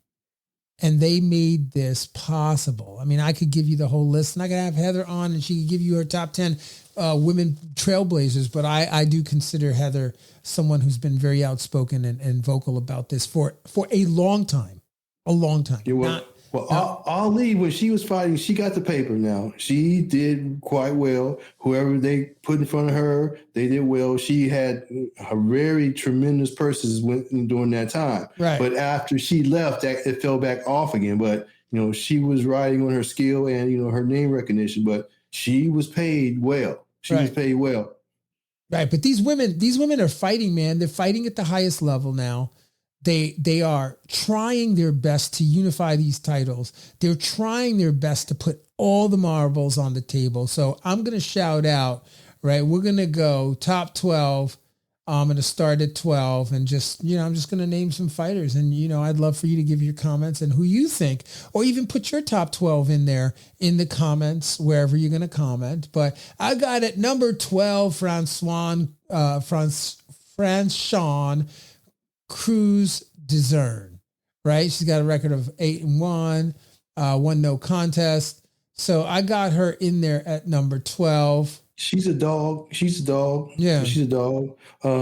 and they made this possible. I mean, I could give you the whole list, and I could have Heather on, and she could give you her top 10 women trailblazers. But I do consider Heather someone who's been very outspoken and vocal about this for a long time. A long time. Yeah, Ali, when she was fighting, she got the paper now. She did quite well. Whoever they put in front of her, they did well. She had a very tremendous purses during that time. Right. But after she left, it fell back off again. But, she was riding on her skill and, her name recognition. But she was paid well. She was paid well. Right. But these women are fighting, man. They're fighting at the highest level now. They are trying their best to unify these titles. They're trying their best to put all the marbles on the table. So I'm going to shout out, right? We're going to go top 12. I'm going to start at 12 and I'm just going to name some fighters. And, I'd love for you to give your comments and who you think, or even put your top 12 in there in the comments, wherever you're going to comment. But I got at number 12, Franchon Cruz Discern, right? She's got a record of 8-1, one no contest. So I got her in there at number 12. She's a dog. Yeah. She's a dog.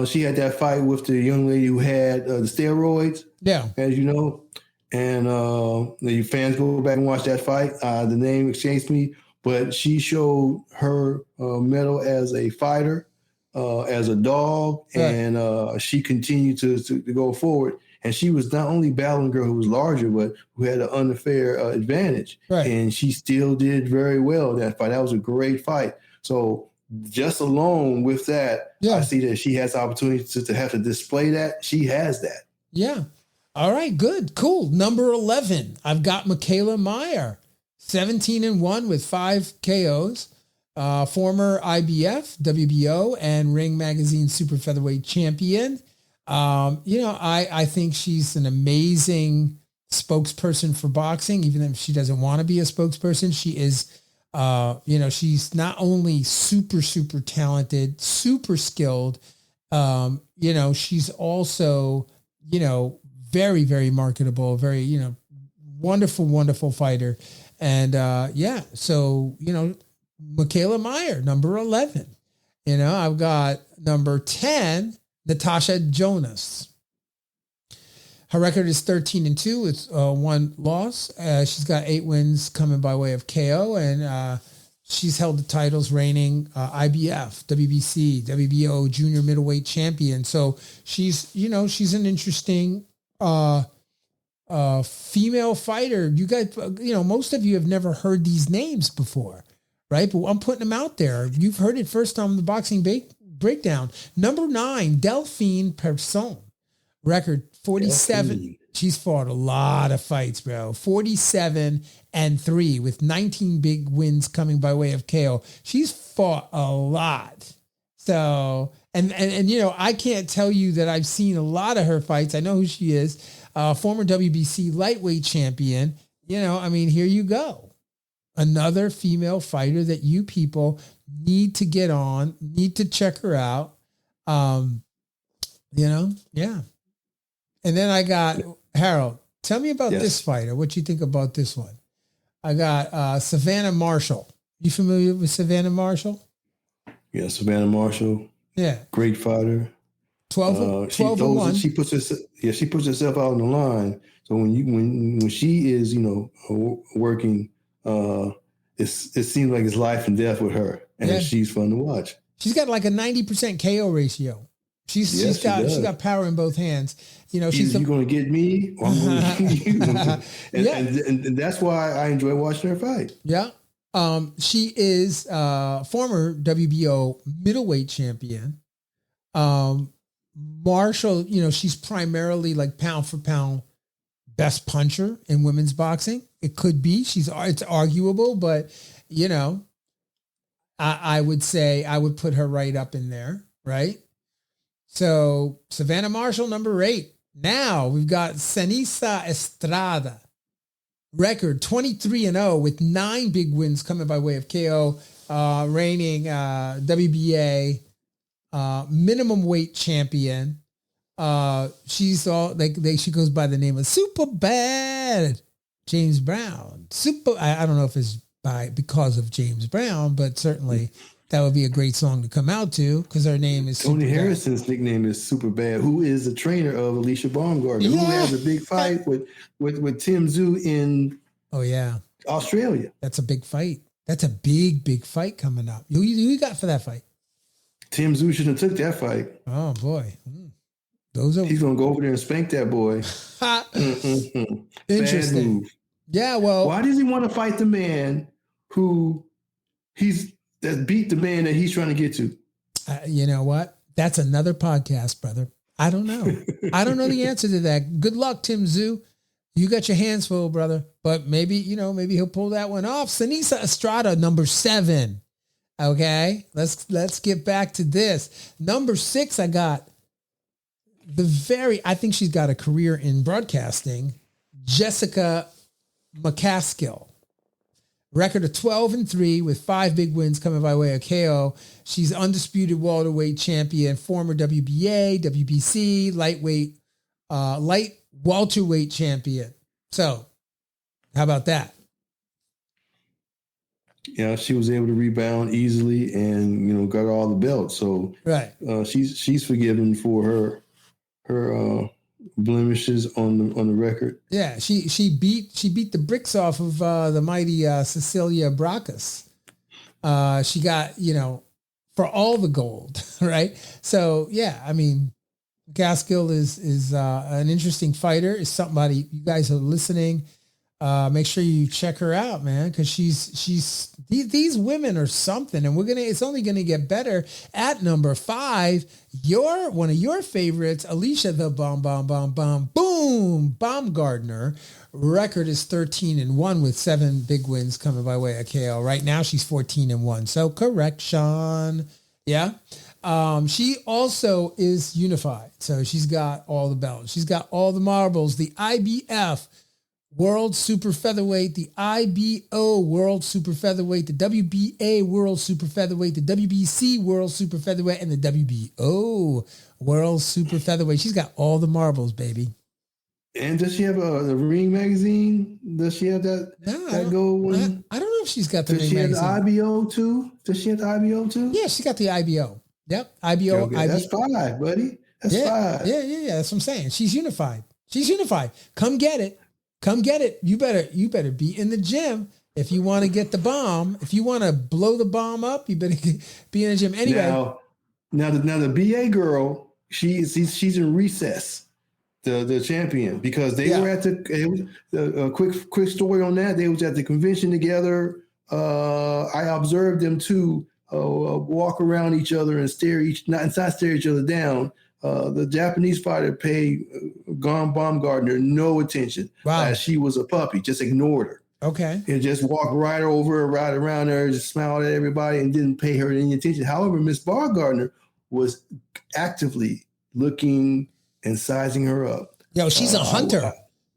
She had that fight with the young lady who had the steroids. Yeah. As you know. And the fans go back and watch that fight. The name escapes me, but she showed her mettle as a fighter, as a dog, right. And she continued to go forward. And she was not only battling a girl who was larger, but who had an unfair advantage. Right. And she still did very well in that fight. That was a great fight. So just alone with that, I see that she has the opportunity to have to display that. She has that. Yeah. All right, good. Cool. Number 11, I've got Mikaela Mayer. 17-1 with 5 KOs. Former IBF, WBO, and Ring Magazine Super Featherweight champion. I think she's an amazing spokesperson for boxing, even if she doesn't want to be a spokesperson. She is, she's not only super, super talented, super skilled, she's also, very, very marketable, very, wonderful, wonderful fighter. And, so, Mikaela Meyer, number 11. I've got number 10, Natasha Jonas. Her record is 13-2 with 1 loss. She's got 8 wins coming by way of KO, and she's held the titles reigning IBF, WBC, WBO junior middleweight champion. So she's an interesting female fighter. You guys, most of you have never heard these names before, right? But I'm putting them out there. You've heard it first on the Boxing Breakdown. Number 9, Delfine Persoon. Record 47. Delfine. She's fought a lot of fights, bro. 47-3 with 19 big wins coming by way of KO. She's fought a lot. So, and I can't tell you that I've seen a lot of her fights. I know who she is. Former WBC lightweight champion. Here you go. Another female fighter that you people need to get on, need to check her out. Yeah. And then I got Harold. Tell me about this fighter. What you think about this one? I got Savannah Marshall. You familiar with Savannah Marshall? Yeah, Savannah Marshall. Yeah. Great fighter. 12-1. She puts herself out on the line. So when she is, working, it seems like it's life and death with her, and she's fun to watch. She's got like a 90% KO ratio. She's got power in both hands. She's you're going to get me, or I'm going to get you. And that's why I enjoy watching her fight. Yeah. She is former WBO middleweight champion. Marshall, she's primarily like pound for pound best puncher in women's boxing. It could be. It's arguable, but I would say I would put her right up in there, right? So Savannah Marshall, number 8. Now we've got Seniesa Estrada. Record 23-0 with 9 big wins coming by way of KO, reigning WBA minimum weight champion. She's she goes by the name of Super Bad James Brown. I don't know if it's because of James Brown, but certainly that would be a great song to come out to because her name is Tony Harrison's nickname is Super Bad, who is a trainer of Alycia Baumgardner, who has a big fight with Tim Tszyu in Australia. That's a big fight. That's a big fight coming up. Who you got for that fight? Tim Tszyu shouldn't have took that fight. Oh boy. He's gonna go over there and spank that boy. Interesting. Bad move. Yeah, well, why does he want to fight the man who that beat the man that he's trying to get to? You know what? That's another podcast, brother. I don't know. I don't know the answer to that. Good luck, Tim Tszyu. You got your hands full, brother. But maybe he'll pull that one off. Seniesa Estrada, number 7. Okay, let's get back to this. Number 6, I got I think she's got a career in broadcasting, Jessica McCaskill. Record of 12-3 with 5 big wins coming by way of KO. She's undisputed welterweight champion, former WBA, WBC, light welterweight champion. So how about that? Yeah, she was able to rebound easily and, got all the belts. So right. She's forgiven for her blemishes on the record. Yeah, she beat the bricks off of the mighty Cecilia Bracas. She got, for all the gold, right? So yeah, I mean, McCaskill is an interesting fighter. Is somebody you guys are listening. Make sure you check her out, man, because these women are something, and it's only gonna get better. At number 5, one of your favorites, Alycia the boom Baumgardner. Record is 13-1 with 7 big wins coming by way of KO. Right now she's 14-1. So correction, yeah. She also is unified, so she's got all the belts. She's got all the marbles. The IBF World Super Featherweight, the IBO World Super Featherweight, the WBA World Super Featherweight, the WBC World Super Featherweight, and the WBO World Super Featherweight. She's got all the marbles, baby. And does she have a Ring magazine? Does she have that gold one? I don't know if she's got the Ring magazine. Does she have the IBO too? Does she have the IBO too? Yeah, she got the IBO. Yep, IBO. Okay, that's 5, buddy. That's 5. Yeah. That's what I'm saying. She's unified. Come get it. You better be in the gym if you want to get the bomb. If you want to blow the bomb up, you better be in the gym. Anyway. Now the BA girl, she's in recess. The champion, because they were at the quick story on that. They was at the convention together. I observed them too walk around each other and not stare each other down. The Japanese fighter paid Baumgardner no attention. Wow. As she was a puppy, just ignored her. Okay. And just walked right over, right around her, just smiled at everybody and didn't pay her any attention. However, Miss Baumgardner was actively looking and sizing her up. Yo, she's a hunter.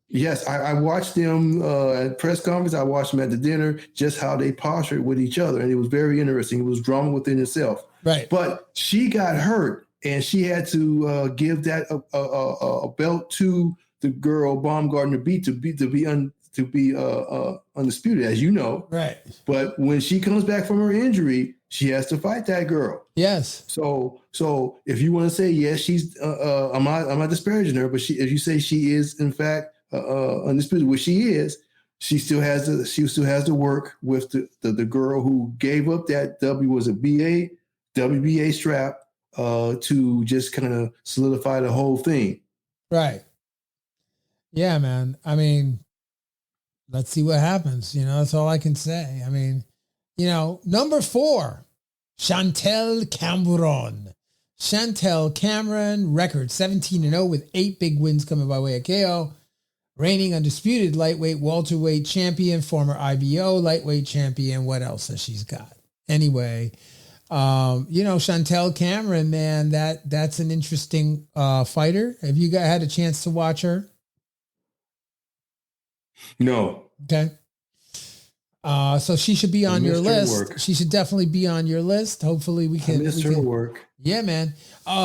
Yes, I watched them at press conference. I watched them at the dinner, just how they postured with each other. And it was very interesting. It was drama within itself. Right. But she got hurt, and she had to give that a belt to the girl Baumgardner beat to be undisputed, as you know. Right. But when she comes back from her injury, she has to fight that girl. Yes. So if you want to say yes, she's I'm not disparaging her, but if you say she is in fact undisputed, which she is, she still has to work with the girl who gave up that WBA strap to just kind of solidify the whole thing. Right. Yeah, man. I mean, let's see what happens. That's all I can say. I mean, number 4, Chantelle Cameron. Chantelle Cameron, record 17-0 with 8 big wins coming by way of KO. Reigning undisputed lightweight, welterweight champion, former IBO lightweight champion. What else has she's got? Anyway, Chantelle Cameron, man, that's an interesting fighter. Have you guys had a chance to watch her? No. Okay. So she should be on your list. She should definitely be on your list. Hopefully we can. Her work. Yeah, man.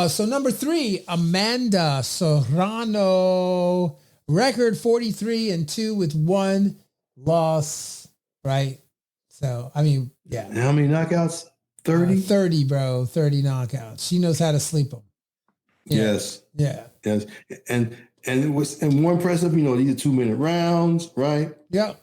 So number 3, Amanda Serrano, record 43-2 with 1 loss. Right. So I mean, yeah. How many knockouts? 30. 30, bro. 30 knockouts. She knows how to sleep them. Yeah. Yes. Yeah. Yes. And it was more impressive. These are 2-minute rounds, right? Yep.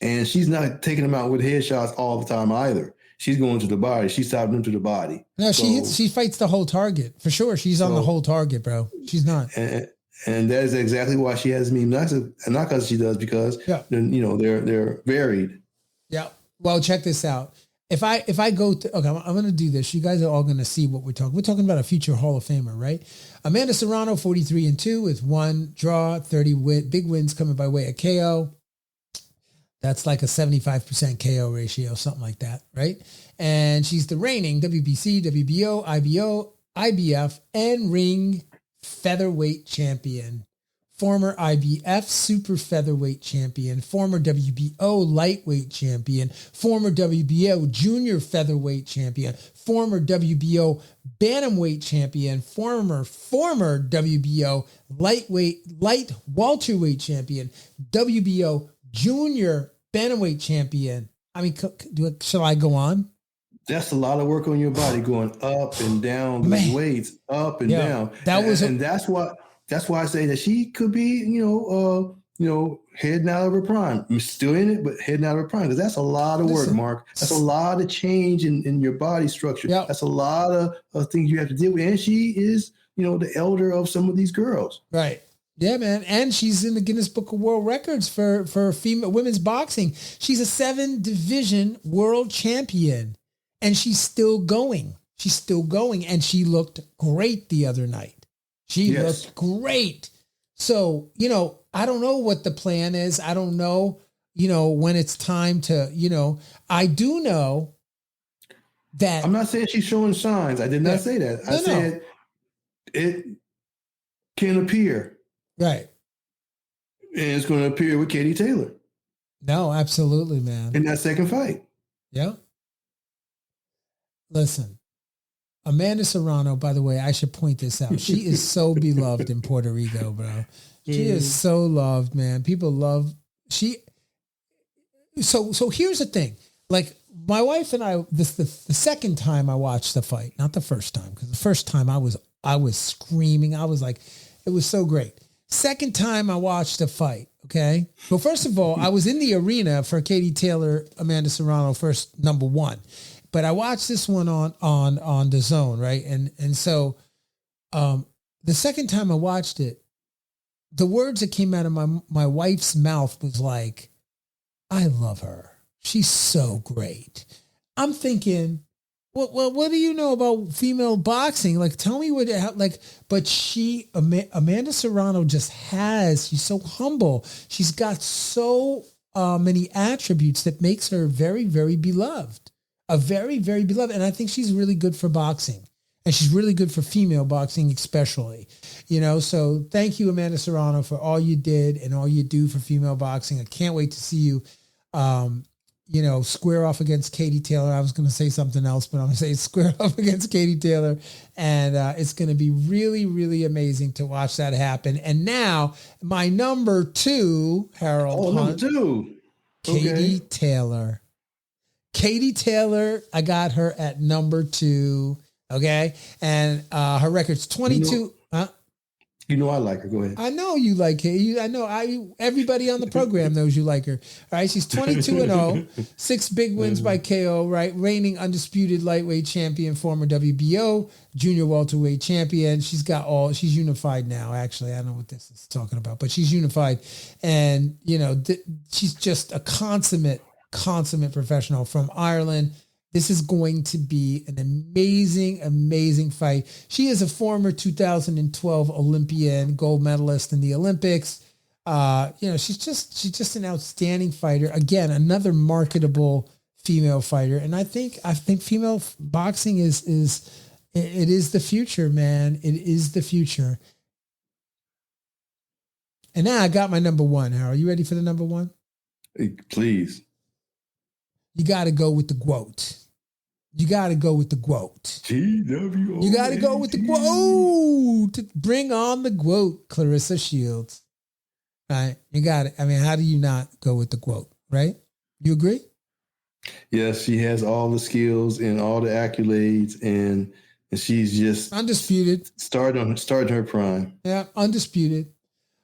And she's not taking them out with headshots all the time either. She's going to the body. She's stopping them to the body. No, she fights the whole target for sure. She's on the whole target, bro. She's not. And that is exactly why she has me. Not because she does, because they're varied. Yeah. Well, check this out. If I go to, okay, I'm going to do this. You guys are all going to see what we're talking. We're talking about a future Hall of Famer, right? Amanda Serrano, 43-2 with 1 draw, 30 big wins coming by way of KO. That's like a 75% KO ratio, something like that, right? And she's the reigning WBC, WBO, IBO, IBF, and ring featherweight champion. Former IBF super featherweight champion, former WBO lightweight champion, former WBO junior featherweight champion, former WBO bantamweight champion, former WBO light welterweight champion, WBO junior bantamweight champion. I mean, shall I go on? That's a lot of work on your body, going up and down, weights up and down. That's why I say that she could be, heading out of her prime. I'm still in it, but heading out of her prime, because that's a lot of work, Mark. That's a lot of change in your body structure. Yep. That's a lot of things you have to deal with. And she is, the elder of some of these girls. Right. Yeah, man. And she's in the Guinness Book of World Records for female women's boxing. She's a 7-division world champion, and she's still going. She's still going, and she looked great the other night. She looked great. So, I don't know what the plan is. I don't know, when it's time to, I do know that. I'm not saying she's showing signs. I did not say that. I said it can appear. Right. And it's going to appear with Katie Taylor. No, absolutely, man. In that second fight. Yeah. Listen, Amanda Serrano, by the way, I should point this out. She is so beloved in Puerto Rico, bro. She is so loved, man. People love So here's the thing. Like, my wife and I, the second time I watched the fight, not the first time, because the first time I was screaming. I was like, it was so great. Second time I watched the fight, okay? Well, first of all, I was in the arena for Katie Taylor, Amanda Serrano, first number 1. But I watched this one on the Zone, right? And so the second time I watched it, the words that came out of my wife's mouth was like, I love her. She's so great. I'm thinking, what do you know about female boxing? Like, tell me but Amanda Serrano she's so humble. She's got so many attributes that makes her very, very beloved. Very, very beloved. And I think she's really good for boxing. And she's really good for female boxing, especially, so thank you, Amanda Serrano, for all you did and all you do for female boxing. I can't wait to see you, square off against Katie Taylor. I was going to say something else, but I'm going to say square off against Katie Taylor. And it's going to be really, really amazing to watch that happen. And now my number 2, Harold. Number 2. Katie Taylor. Katie Taylor, I got her at number 2. Okay. And her record's 22. I like her. Go ahead. I know you like her. Everybody on the program knows you like her. All right. She's 22-0, 6 big wins by KO, right? Reigning undisputed lightweight champion, former WBO, junior welterweight champion. She's unified now. Actually, I don't know what this is talking about, but she's unified. And, she's just a consummate professional from Ireland. This is going to be an amazing, amazing fight. She is a former 2012 Olympian, gold medalist in the Olympics. She's just an outstanding fighter. Again, another marketable female fighter. And I think female boxing is the future, man. It is the future. And now I got my number 1. Harold, you ready for the number 1? Hey, please. You got to go with the GWOAT. You got to go with the GWOAT. GWOAT. You got to go with the GWOAT. Bring on the GWOAT, Claressa Shields. Right? You got it. I mean, how do you not go with the GWOAT, right? You agree? Yes, she has all the skills and all the accolades, and she's just undisputed. Starting her prime. Yeah, undisputed.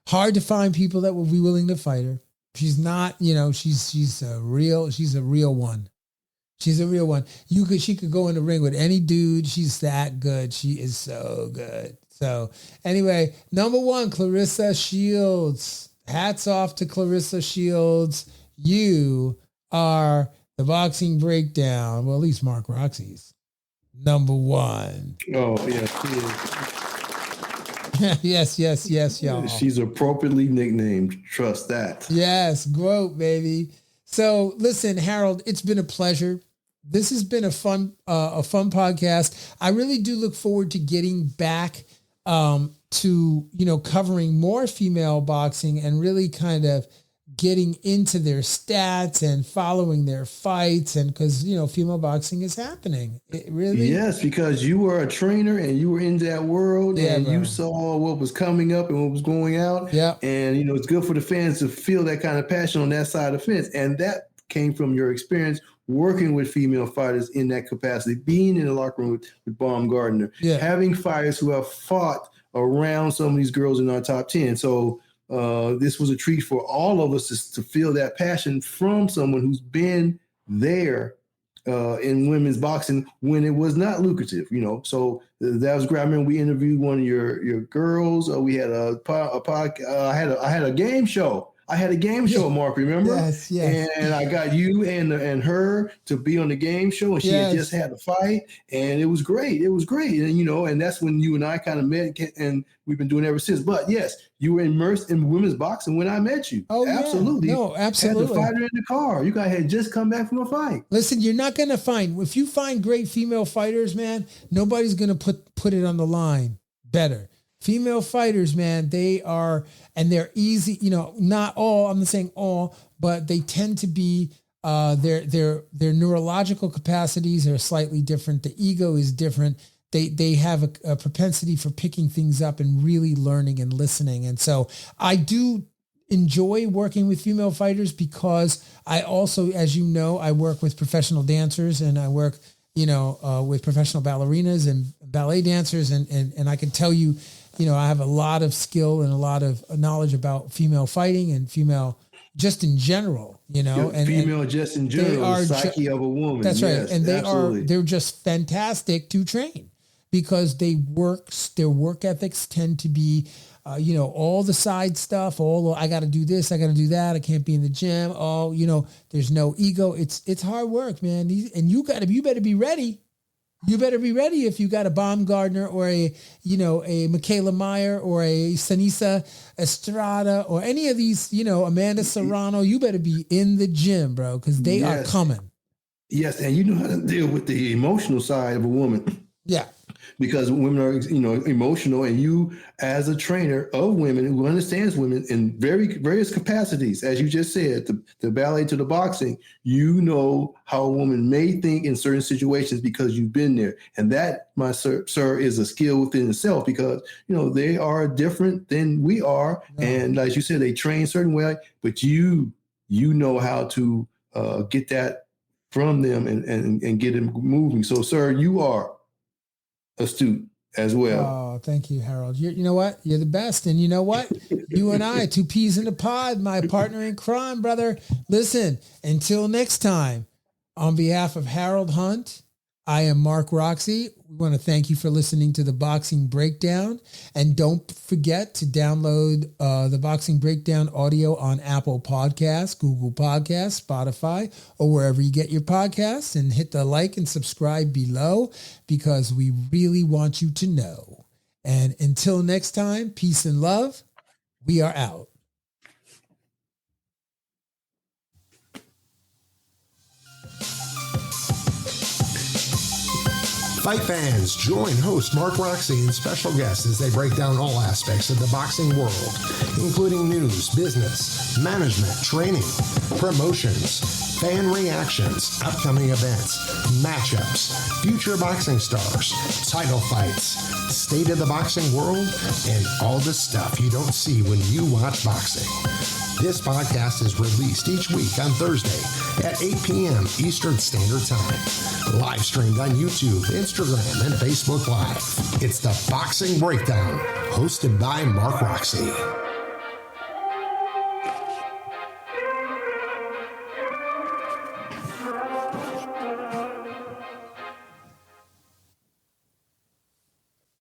Hard to find people that will be willing to fight her. She's not, she's a real one. She's a real one. She could go in the ring with any dude. She's that good. She is so good. So anyway, number 1, Claressa Shields. Hats off to Claressa Shields. You are the boxing breakdown. Well, at least Mark Roxey's number 1. Oh, yes. yes, y'all. She's appropriately nicknamed. Trust that. Yes, GWOAT, baby. So listen, Harold, it's been a pleasure. This has been a fun podcast. I really do look forward to getting back to, covering more female boxing and really kind of getting into their stats and following their fights. And because, female boxing is happening. It really. Yes, because you were a trainer and you were in that world and bro. You saw what was coming up and what was going out. Yeah. And, it's good for the fans to feel that kind of passion on that side of the fence. And that came from your experience working with female fighters in that capacity, being in the locker room with Baumgardner, having fighters who have fought around some of these girls in our top 10. So this was a treat for all of us to feel that passion from someone who's been there in women's boxing when it was not lucrative, So that was great. I remember we interviewed one of your girls. We had a podcast. I had a game show. Mark, remember? Yes. And I got you and her to be on the game show, and she had just had a fight, and it was great. And and that's when you and I kind of met, and we've been doing it ever since. But yes, you were immersed in women's boxing when I met you. Oh, absolutely. Yeah. No, absolutely. Had the fighter in the car. You guys had just come back from a fight. Listen, you're not going to find, if you find great female fighters, man, nobody's going to put it on the line better. Female fighters, man, they are, and they're easy, not all, I'm not saying all, but they tend to be, their neurological capacities are slightly different. The ego is different. They have a propensity for picking things up and really learning and listening. And so I do enjoy working with female fighters because I also, as you know, I work with professional dancers and I work, with professional ballerinas and ballet dancers. And I can tell you, I have a lot of skill and a lot of knowledge about female fighting and female just in general, and just in general, the psyche of a woman. That's right. And they're just fantastic to train because their work ethics tend to be, all the side stuff, I got to do this, I got to do that. I can't be in the gym. There's no ego. It's hard work, man. And you better be ready. You better be ready if you got a Baumgardner or a Mikaela Meyer or a Seniesa, Estrada or any of these, Amanda Serrano. You better be in the gym, bro, because they are coming. Yes, and you know how to deal with the emotional side of a woman. Yeah. Because women are, emotional, and you, as a trainer of women who understands women in various capacities, as you just said, the ballet to the boxing, you know how a woman may think in certain situations because you've been there, and that, my sir, is a skill within itself because they are different than we are, and as you said, they train a certain way, but you know how to get that from them and get them moving. So, sir, you are astute as well. Oh, thank you, Harold. You know what? You're the best. And you know what? You and I, two peas in the pod, my partner in crime, brother. Listen, until next time, on behalf of Harold Hunt, I am Mark Roxey. We want to thank you for listening to the Boxing Breakdown. And don't forget to download the Boxing Breakdown audio on Apple Podcasts, Google Podcasts, Spotify, or wherever you get your podcasts. And hit the like and subscribe below because we really want you to know. And until next time, peace and love. We are out. Fight fans, join host Mark Roxey and special guests as they break down all aspects of the boxing world, including news, business, management, training, promotions, fan reactions, upcoming events, matchups, future boxing stars, title fights, state of the boxing world, and all the stuff you don't see when you watch boxing. This podcast is released each week on Thursday at 8 p.m. Eastern Standard Time. Live streamed on YouTube, Instagram, and Facebook Live. It's the Boxing Breakdown, hosted by Mark Roxey.